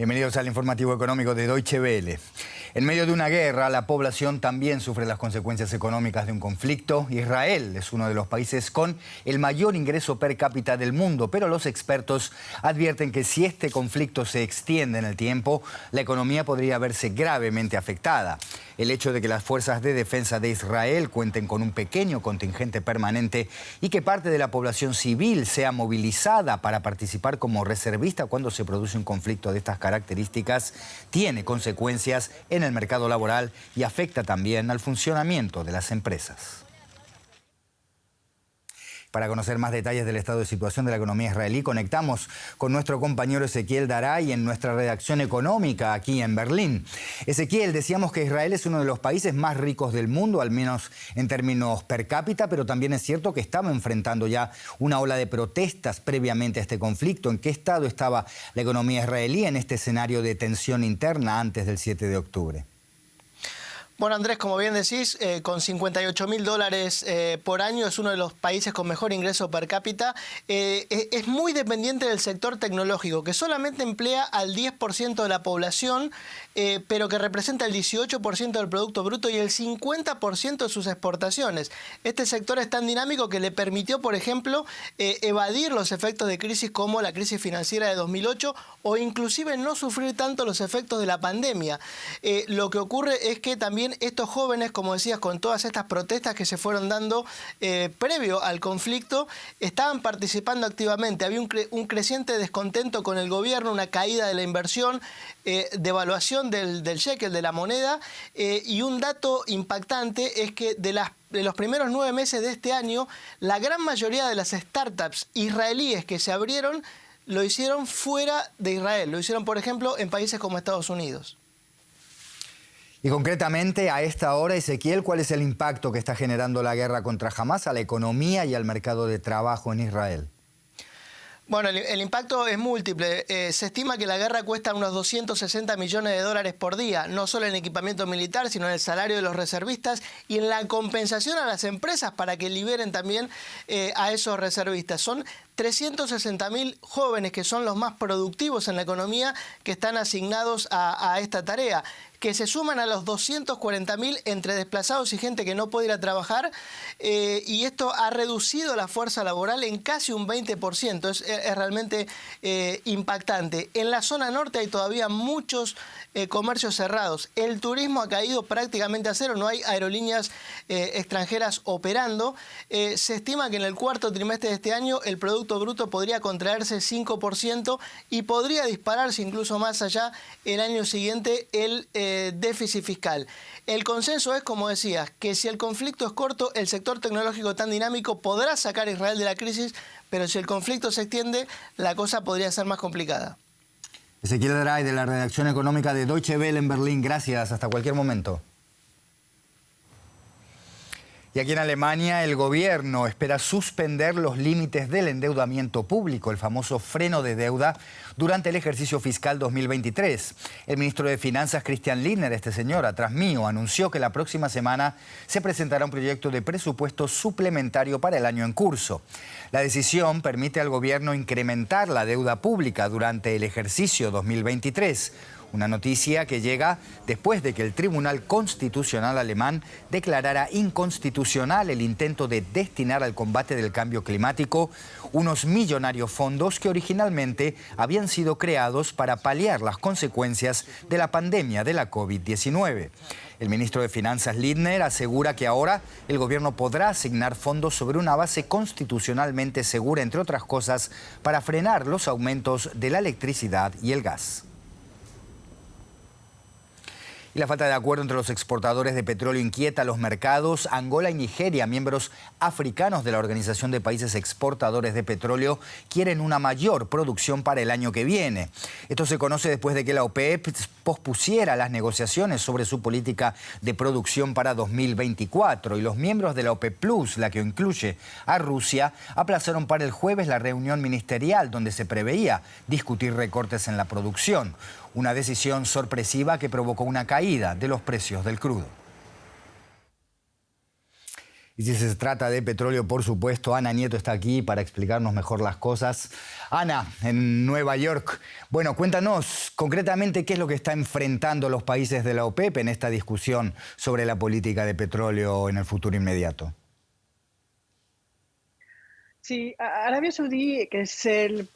Bienvenidos al informativo económico de Deutsche Welle. En medio de una guerra, la población también sufre las consecuencias económicas de un conflicto. Israel es uno de los países con el mayor ingreso per cápita del mundo, pero los expertos advierten que si este conflicto se extiende en el tiempo, la economía podría verse gravemente afectada. El hecho de que las fuerzas de defensa de Israel cuenten con un pequeño contingente permanente y que parte de la población civil sea movilizada para participar como reservista cuando se produce un conflicto de estas características, tiene consecuencias en el mercado laboral y afecta también al funcionamiento de las empresas. Para conocer más detalles del estado de situación de la economía israelí, conectamos con nuestro compañero Ezequiel Daray en nuestra redacción económica aquí en Berlín. Ezequiel, decíamos que Israel es uno de los países más ricos del mundo, al menos en términos per cápita, pero también es cierto que estaba enfrentando ya una ola de protestas previamente a este conflicto. ¿En qué estado estaba la economía israelí en este escenario de tensión interna antes del 7 de octubre? Bueno, Andrés, como bien decís, con $58.000 por año es uno de los países con mejor ingreso per cápita. Es muy dependiente del sector tecnológico, que solamente emplea al 10% de la población, pero que representa el 18% del Producto Bruto y el 50% de sus exportaciones. Este sector es tan dinámico que le permitió, por ejemplo, evadir los efectos de crisis como la crisis financiera de 2008 o inclusive no sufrir tanto los efectos de la pandemia. Lo que ocurre es que también estos jóvenes, como decías, con todas estas protestas que se fueron dando previo al conflicto, estaban participando activamente. Había un creciente descontento con el gobierno, una caída de la inversión, devaluación del shekel, de la moneda, y un dato impactante es que de los primeros 9 meses de este año, la gran mayoría de las startups israelíes que se abrieron lo hicieron fuera de Israel. Lo hicieron, por ejemplo, en países como Estados Unidos. Y concretamente a esta hora, Ezequiel, ¿cuál es el impacto que está generando la guerra contra Hamás a la economía y al mercado de trabajo en Israel? Bueno, el impacto es múltiple. Se estima que la guerra cuesta unos $260 millones por día, no solo en equipamiento militar, sino en el salario de los reservistas y en la compensación a las empresas para que liberen también a esos reservistas. Son 360.000 jóvenes que son los más productivos en la economía que están asignados a esta tarea, que se suman a los 240.000 entre desplazados y gente que no puede ir a trabajar, y esto ha reducido la fuerza laboral en casi un 20%. Es realmente impactante. En la zona norte hay todavía muchos comercios cerrados. El turismo ha caído prácticamente a cero, no hay aerolíneas extranjeras operando. Se estima que en el cuarto trimestre de este año el Producto Bruto podría contraerse 5% y podría dispararse incluso más allá el año siguiente el déficit fiscal. El consenso es, como decías, que si el conflicto es corto, el sector tecnológico tan dinámico podrá sacar a Israel de la crisis, pero si el conflicto se extiende, la cosa podría ser más complicada. Ezequiel Daray, de la redacción económica de Deutsche Welle en Berlín. Gracias, hasta cualquier momento. Y aquí en Alemania el gobierno espera suspender los límites del endeudamiento público, el famoso freno de deuda, durante el ejercicio fiscal 2023. El ministro de Finanzas, Christian Lindner, este señor, atrás mío, anunció que la próxima semana se presentará un proyecto de presupuesto suplementario para el año en curso. La decisión permite al gobierno incrementar la deuda pública durante el ejercicio 2023. Una noticia que llega después de que el Tribunal Constitucional alemán declarara inconstitucional el intento de destinar al combate del cambio climático unos millonarios fondos que originalmente habían sido creados para paliar las consecuencias de la pandemia de la COVID-19. El ministro de Finanzas Lindner asegura que ahora el gobierno podrá asignar fondos sobre una base constitucionalmente segura, entre otras cosas, para frenar los aumentos de la electricidad y el gas. Y la falta de acuerdo entre los exportadores de petróleo inquieta a los mercados. Angola y Nigeria, miembros africanos de la Organización de Países Exportadores de Petróleo, quieren una mayor producción para el año que viene. Esto se conoce después de que la OPEP pospusiera las negociaciones sobre su política de producción para 2024. Y los miembros de la OPEP Plus, la que incluye a Rusia, aplazaron para el jueves la reunión ministerial donde se preveía discutir recortes en la producción. Una decisión sorpresiva que provocó una caída de los precios del crudo. Y si se trata de petróleo, por supuesto, Ana Nieto está aquí para explicarnos mejor las cosas. Ana, en Nueva York. Bueno, cuéntanos concretamente qué es lo que está enfrentando los países de la OPEP en esta discusión sobre la política de petróleo en el futuro inmediato. Sí, Arabia Saudí, que es el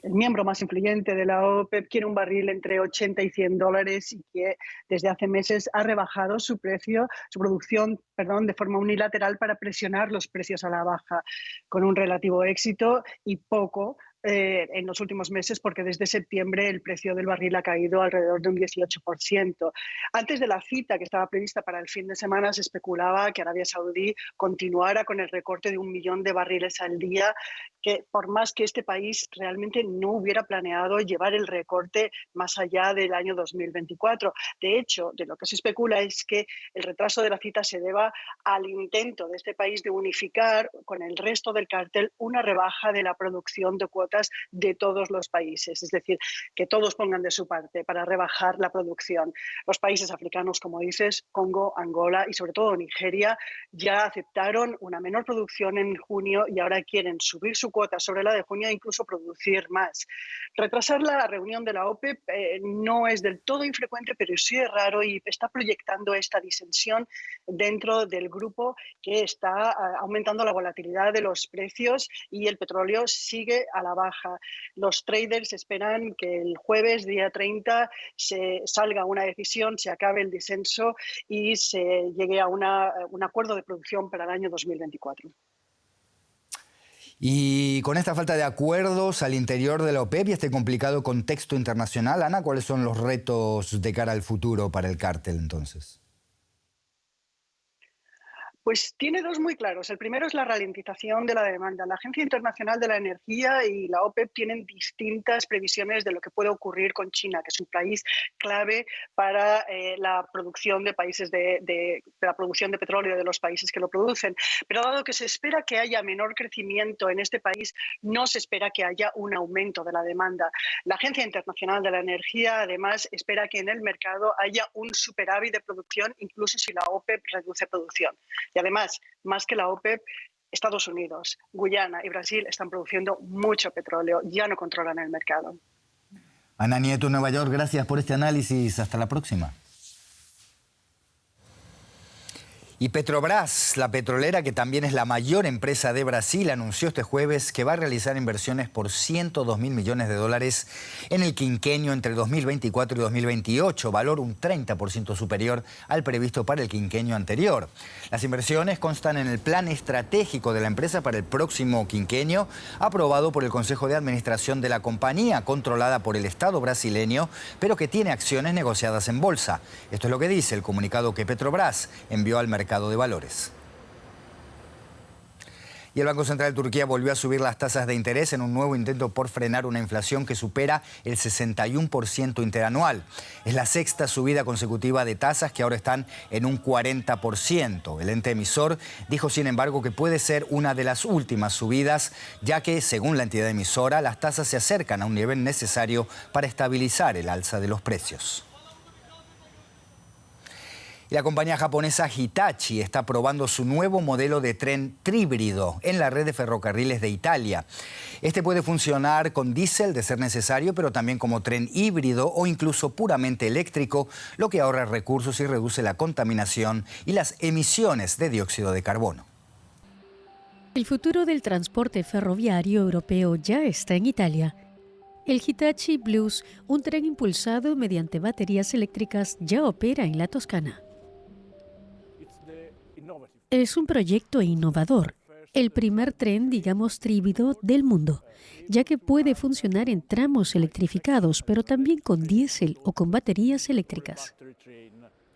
miembro más influyente de la OPEP, quiere un barril entre 80 y 100 dólares y que desde hace meses ha rebajado su producción, de forma unilateral para presionar los precios a la baja, con un relativo éxito y poco en los últimos meses, porque desde septiembre el precio del barril ha caído alrededor de un 18%. Antes de la cita que estaba prevista para el fin de semana, se especulaba que Arabia Saudí continuara con el recorte de 1 millón de barriles al día, que por más que este país realmente no hubiera planeado llevar el recorte más allá del año 2024. De hecho, de lo que se especula es que el retraso de la cita se deba al intento de este país de unificar con el resto del cártel una rebaja de la producción de cuotas de todos los países, es decir, que todos pongan de su parte para rebajar la producción. Los países africanos, como dices, Congo, Angola y sobre todo Nigeria, ya aceptaron una menor producción en junio y ahora quieren subir su cuota sobre la de junio e incluso producir más. Retrasar la reunión de la OPEP no es del todo infrecuente, pero sí es raro y está proyectando esta disensión dentro del grupo, que está aumentando la volatilidad de los precios y el petróleo sigue a la baja. Los traders esperan que el jueves, día 30, se salga una decisión, se acabe el disenso y se llegue a un acuerdo de producción para el año 2024. Y con esta falta de acuerdos al interior de la OPEP y este complicado contexto internacional, Ana, ¿cuáles son los retos de cara al futuro para el cártel entonces? Pues tiene dos muy claros. El primero es la ralentización de la demanda. La Agencia Internacional de la Energía y la OPEP tienen distintas previsiones de lo que puede ocurrir con China, que es un país clave para la producción de la producción de petróleo de los países que lo producen. Pero dado que se espera que haya menor crecimiento en este país, no se espera que haya un aumento de la demanda. La Agencia Internacional de la Energía, además, espera que en el mercado haya un superávit de producción, incluso si la OPEP reduce producción. Y además, más que la OPEP, Estados Unidos, Guyana y Brasil están produciendo mucho petróleo, ya no controlan el mercado. Ana Nieto, Nueva York, gracias por este análisis. Hasta la próxima. Y Petrobras, la petrolera que también es la mayor empresa de Brasil, anunció este jueves que va a realizar inversiones por 102.000 millones de dólares en el quinquenio entre 2024 y 2028, valor un 30% superior al previsto para el quinquenio anterior. Las inversiones constan en el plan estratégico de la empresa para el próximo quinquenio, aprobado por el Consejo de Administración de la compañía, controlada por el Estado brasileño, pero que tiene acciones negociadas en bolsa. Esto es lo que dice el comunicado que Petrobras envió al mercado de valores. Y el Banco Central de Turquía volvió a subir las tasas de interés en un nuevo intento por frenar una inflación que supera el 61% interanual. Es la sexta subida consecutiva de tasas, que ahora están en un 40%. El ente emisor dijo, sin embargo, que puede ser una de las últimas subidas, ya que, según la entidad emisora, las tasas se acercan a un nivel necesario para estabilizar el alza de los precios. La compañía japonesa Hitachi está probando su nuevo modelo de tren tríbrido en la red de ferrocarriles de Italia. Este puede funcionar con diésel de ser necesario, pero también como tren híbrido o incluso puramente eléctrico, lo que ahorra recursos y reduce la contaminación y las emisiones de dióxido de carbono. El futuro del transporte ferroviario europeo ya está en Italia. El Hitachi Blues, un tren impulsado mediante baterías eléctricas, ya opera en la Toscana. Es un proyecto innovador, el primer tren, digamos, tríbrido del mundo, ya que puede funcionar en tramos electrificados, pero también con diésel o con baterías eléctricas.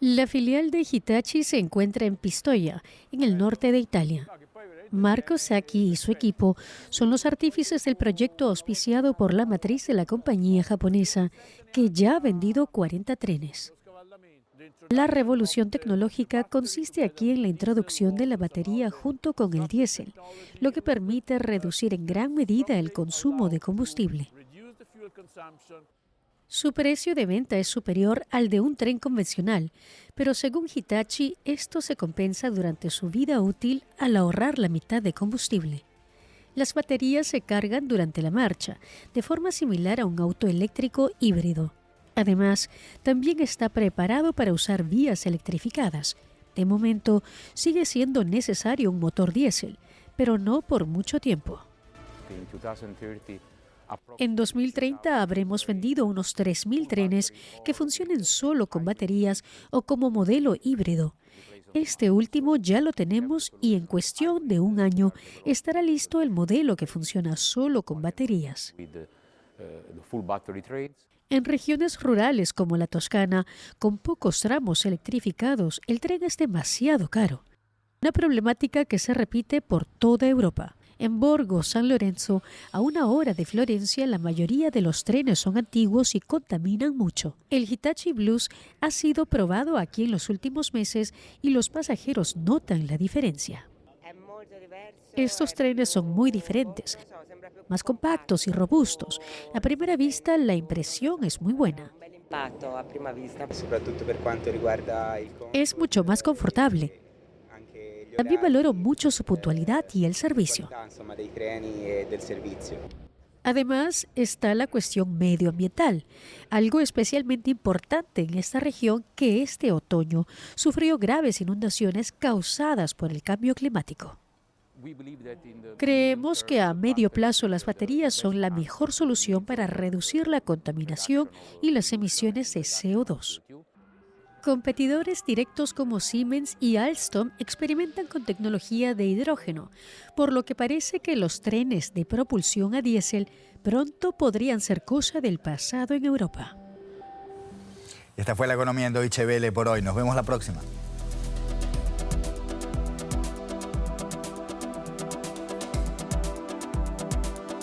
La filial de Hitachi se encuentra en Pistoia, en el norte de Italia. Marco Sacchi y su equipo son los artífices del proyecto auspiciado por la matriz de la compañía japonesa, que ya ha vendido 40 trenes. La revolución tecnológica consiste aquí en la introducción de la batería junto con el diésel, lo que permite reducir en gran medida el consumo de combustible. Su precio de venta es superior al de un tren convencional, pero según Hitachi, esto se compensa durante su vida útil al ahorrar la mitad de combustible. Las baterías se cargan durante la marcha, de forma similar a un auto eléctrico híbrido. Además, también está preparado para usar vías electrificadas. De momento, sigue siendo necesario un motor diésel, pero no por mucho tiempo. En 2030 habremos vendido unos 3.000 trenes que funcionen solo con baterías o como modelo híbrido. Este último ya lo tenemos y en cuestión de un año estará listo el modelo que funciona solo con baterías. En regiones rurales como la Toscana, con pocos tramos electrificados, el tren es demasiado caro. Una problemática que se repite por toda Europa. En Borgo San Lorenzo, a 1 hora de Florencia, la mayoría de los trenes son antiguos y contaminan mucho. El Hitachi Blues ha sido probado aquí en los últimos meses y los pasajeros notan la diferencia. Estos trenes son muy diferentes, más compactos y robustos. A primera vista, la impresión es muy buena. Es mucho más confortable. También valoro mucho su puntualidad y el servicio. Además, está la cuestión medioambiental, algo especialmente importante en esta región que este otoño sufrió graves inundaciones causadas por el cambio climático. Creemos que a medio plazo las baterías son la mejor solución para reducir la contaminación y las emisiones de CO2. Competidores directos como Siemens y Alstom experimentan con tecnología de hidrógeno, por lo que parece que los trenes de propulsión a diésel pronto podrían ser cosa del pasado en Europa. Esta fue la economía en Deutsche Welle por hoy. Nos vemos la próxima.